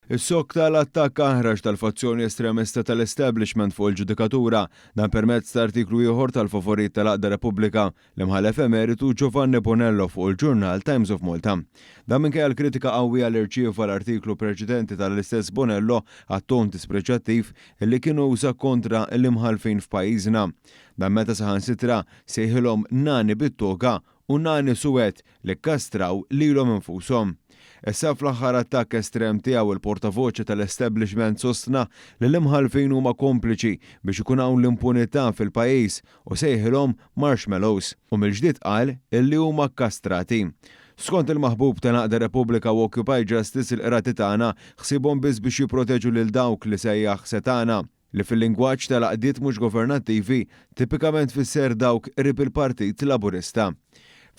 Is-sok tal-attakk aħraġ tal-fazzjoni estremista tal-establishment fuq il-ġudikatura dan permezz ta' artiklu ieħor tal-favorit tal-Aqda Repubblika l-imħallef emeritu Giovanni Bonello fuq il-ġurnal Times of Malta. Dan minkejja l-kritika qawwija li rċieva l-artiklu preċedenti tal-istess Bonello għat-ton dispreċattiv illi kienu uża kontra l-imħalfin f'pajjiżna. Dan meta saħansitra sejħilhom nani bit-toga u nani suwed li kkastraw lilhom infushom. Issa fl-aħħar attakk estrem tiegħu il-portavoċi tal-establishment sostna li l-imħalfin huma kompliċi biex ikun hawn l-impunità fil-pajjiż u sejħilhom marshmallows u mill-ġdid qal illi huma kkastrati. Skont il-maħbub tal-Aqda Repubblika u Occupy Justice il-qrati tagħna ħsibhom biss biex jipproteġu lil dawk li sejjaħ setana li fil-lingwaġġ tal-aqdiet mhux governattivi tipikament fisser dawk qrib il-Partit Laburista.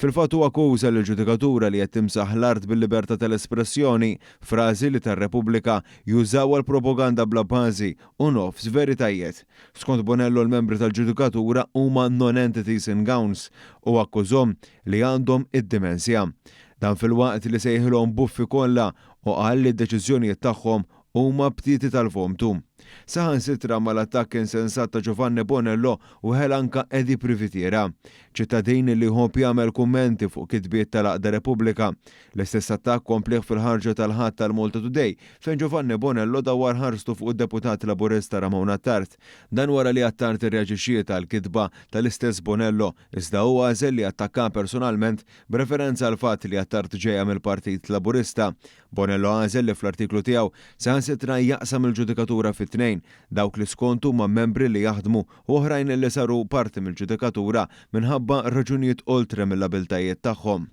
Fil-fatt huwa akkuża lill-ġudikatura li qed timsaħ l-art bil-libertà tal-espressjoni, frażi li tar-Repubblika jużaw għall-propaganda bla bażi u nofs veritajiet. Skont Bonello l-membri tal-ġudikatura huma non-entities in gowns u akkużhom li għandhom id-dimensja. Dan fil-waqt li sejħilhom buffi kollha u qal li d-deċiżjonijiet tagħhom huma btieti tal-vomtu. Saħansitra mal-attakk insensat ta' Giovanni Bonello u anke Edi Privitiera, ċittadini li ħobb jagħmel kummenti fuq kitbiet tal-Aqda Repubblika. L-istess attakk komplih fil-ħarġa tal-ħadd tal-Malta Today fejn Giovanni Bonello dawwar ħarstu fuq id-deputat Laburista Ramon Attart. Dan wara li Attart irreaġixxiet għall-kitba tal-istess Bonello iżda huwa għażel li attakka personalment b'referenza għal fatt li Attart ġejja mill-Partit Laburista. Bonello għażel li fl-artiklu tiegħu saħansitra jaqsam il-ġudikatura fit-tnejn dawk li skontu ma' membri li jaħdmu u oħrajn li saru parti mill-ġudikatura minħabba raġunijiet oltre mill-abiltajiet tagħhom.